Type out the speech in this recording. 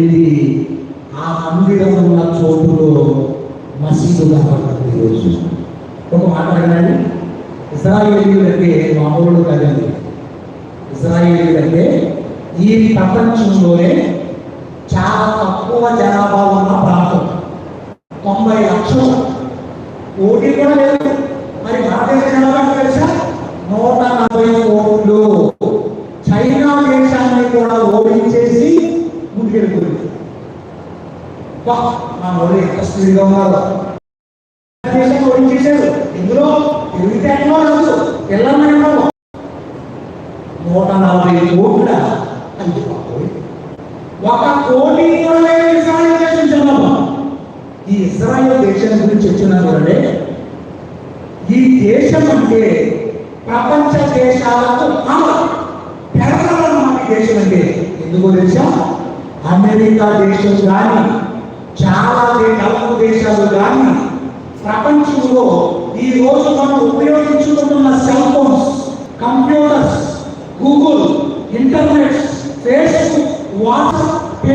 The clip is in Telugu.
ఇది ఆ మందిరం ఉన్న చోటులో మసీదు కనబడుతుంది. ఈరోజు ఒక మాట అడగండి, ఇజ్రాయేలీయులంటే మామూలు కాదండి. ఇజ్రాయేలీయులంటే ఈ ప్రపంచంలోనే చాలా తక్కువ జనాభా ఉన్న ప్రాంతం. 90 లక్షలు, కోటి కూడా లేదు. మరి భారతదేశ జనాభా తెలుసా? 140 కోట్లు. చైనా దేశాన్ని కూడా ఓడించేసి ముందుకెళ్ళిపోయింది. మా వాళ్ళు ఎంత స్పీడ్గా ఉన్నారు. దేశాన్ని ఓడించేశారు. ఇందులో తెలివితేటలో లేదు, పిల్లలు 140 కోట్ల. ఒక కోటి కూడా లేదు ఇజ్రాయెల్ దేశం జనాభా. ఈ ఇజ్రాయెల్ దేశం గురించి వచ్చినా చూడండి, ఈ దేశం అంటే ప్రపంచ దేశాలకు పెరగాలన్నమాట. దేశం అంటే ఎందుకో తెలుసా? అమెరికా దేశం కానీ, చాలా గల్ఫ్ దేశాలు కానీ, ప్రపంచంలో ఈ రోజు మనం ఉపయోగించుకుంటున్న cell phones, computers, Google, internet, Facebook, WhatsApp